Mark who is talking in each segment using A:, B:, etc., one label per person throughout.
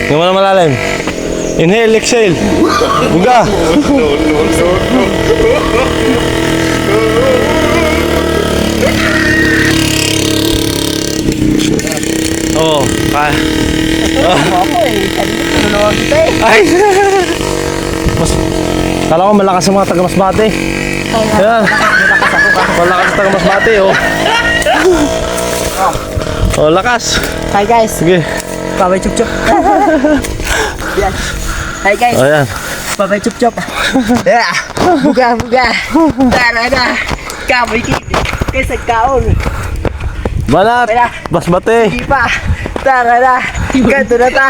A: Hindi mo na malalim. Inhale, exhale. Buga. Oh, kaya. Ay! Mas, kala ko malakas ang mga taga-Masbate. Yan. Malakas ang taga-Masbate, oh. Oh, lakas.
B: Hi guys.
A: Sige.
B: Babay chup chup. Yan. Hi guys.
A: Oh, yan.
B: Babay chup chup. Yeah. Buga buga. Tara na. Kamoy kiti. Kaysa kaon.
A: Balat. Masbate.
B: Di pa. Tara na. Ganto na ta.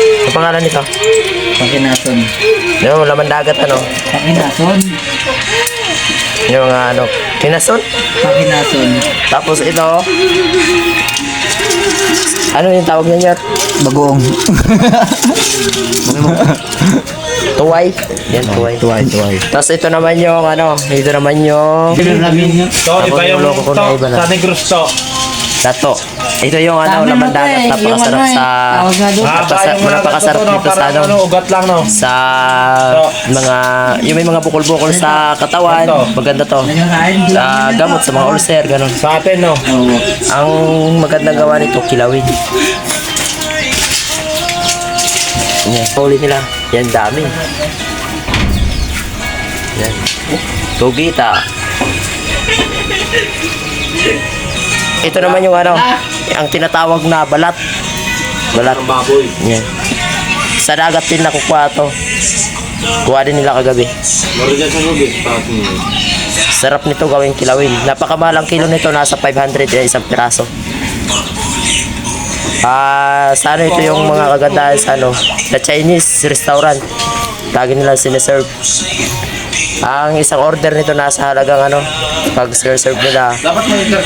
A: Ang pangalan nito?
B: Pakinason.
A: Yung laman dagat, ano?
B: Pakinason.
A: Yung ano? Pinason?
B: Pakinason.
A: Tapos ito. Ano yung tawag niya?
B: Bagong.
A: Tuway. Yan, tuway.
B: Tuway.
A: Tapos ito naman yung ano? Ito naman yung...
C: To, iba yung
A: Loko ko na iba na.
C: Sa Negros to.
A: Dato. Ito yung ano, laman dagat. Napakasarap sa... Napakasarap dito sa ano.
C: Ugat lang, no?
A: Sa mga... Yung may mga bukol-bukol sa katawan. Maganda to. Sa gamot, sa mga ulcer, ganun.
C: Sa atin, no?
A: Ang magandang gawa nito, kilawin. Yan, huli nila. Yan, dami. Yan. Tugita. Ito naman yung ano, ang tinatawag na balat. Balat.
C: Baboy.
A: Yan. Sa dagat din nakukuha to. Kuha din nila kagabi.
C: Marigan sa lugi.
A: Sarap nito gawing kilawin. Napakamahal ang kilo nito, nasa 500 isang piraso. Sa ano ito yung mga kagandahan sa ano, sa Chinese restaurant. Lagi nila sineserve. Ang isang order nito nasa halagang ano, pag serve nila,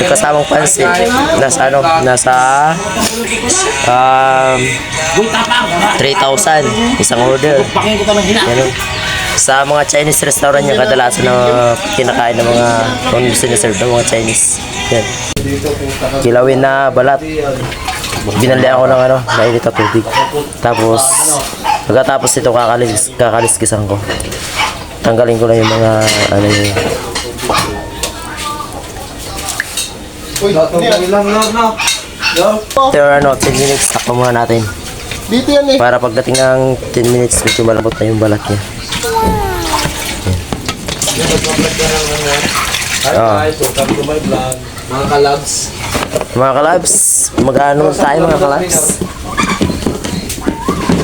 A: kasamang pansit, nasa ano, nasa 3,000 isang order. Ganun. Sa mga Chinese restaurant yung kadalasan na kinakain ng mga kung sineserve ng mga Chinese. Yan. Kilawin na balat. Binalihan ko ng ano, mainit na tubig. Tapos, pagkatapos ito kakaliskisan ko. Tanggalin ko na yung mga ano yung... Ito ano, 10 minutes, takpa muna natin.
B: Dito yan eh.
A: Para pagdating ng 10 minutes, medyo malambot na yung balat niya.
C: Mga kalabs.
A: Mga kalabs, mag-ano tayo mga kalabs.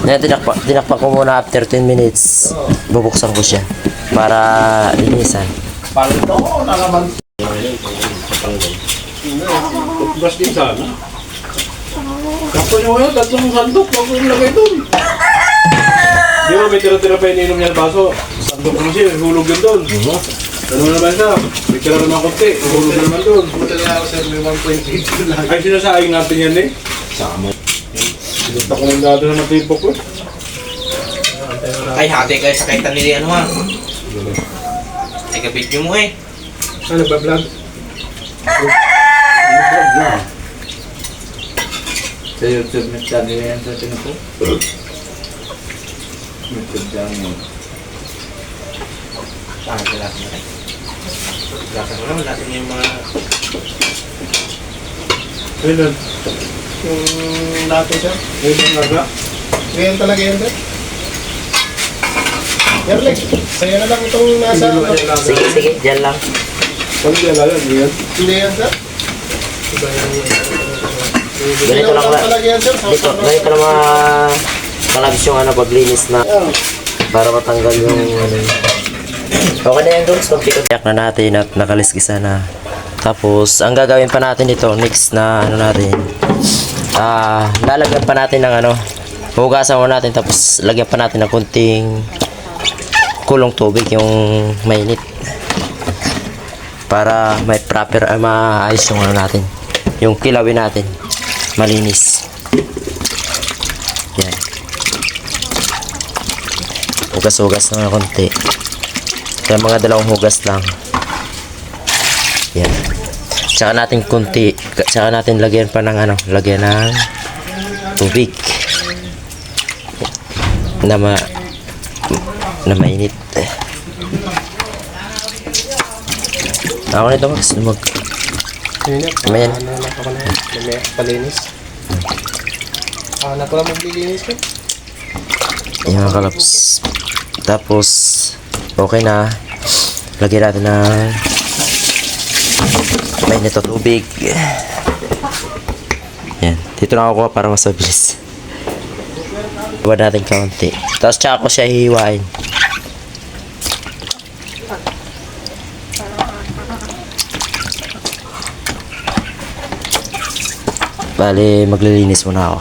A: Yan, tinakpa ko muna after 10 minutes. Bubuksan ko siya para linisan.
C: Palito, nalaman. Toothbrush din sana. Kapo nyo ngayon, tatlong sandok. Huwag ko yung lagay doon. Di ba, may tira-tira pa ininom niya ng baso. Sandok naman siya, hulog yun doon. Ano naman siya? May tira naman konti. Hulog naman doon. Buta niya ako sa may 1.8 lang. Ay, sinasaing natin yan eh. Sama. Sinunta ko ng dado na matipok ko.
D: Ay, hati kayo sa kaitan nila ano ha. Ay, kabit nyo mo eh.
C: Ano ba, vlog?
D: Sa YouTube na channel yan sa atin po. YouTube channel. Bakit lakas mo rin? Lakas mo naman, lakas yung mga...
C: Ayun.
B: Yung dati siya.
C: Ayun ang laga.
B: Ngayon talaga yan sir. Yan Lex. Sa'yo na lang itong nasa...
A: Sige, sige, dyan lang.
C: Ano yung laga? Ano yan?
B: Hindi yan sir.
A: Ganito lang ba?
B: Talaga yan sir.
A: Ganito lang mga kalabs yung ano, paglinis na para matanggal yung ano. Okay na yan doon, so tiyak na natin at nakaliskisa na. Tapos, ang gagawin pa natin ito, next na ano natin, lalagyan pa natin ng ano, hugasan mo natin, tapos lagyan pa natin ng kunting kulong tubig, yung mainit. Para may proper, maayos yung ano natin, yung kilawin natin, malinis. Yan. Hugas-hugas na konti. Kaya mga dalawang hugas lang. Yan. Tsaka natin tsaka natin lagyan pa ng lagyan ng tubig na mainit. Ako nito Max, Ayan.
B: Palinis. Anak ko lang maglilinis ko.
A: Ayan mga kalaps. Tapos, okay na. Lagyan natin ng mainit na tubig. Yan. Dito na ako kuha para mas mabilis. Iwan natin kaunti. Tapos tsaka ko siya hihiwain. Bali, maglilinis muna ako.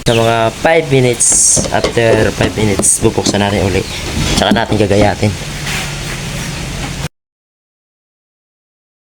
A: Sa mga 5 minutes, after 5 minutes, bubuksan natin uli. Tsaka natin gagayatin.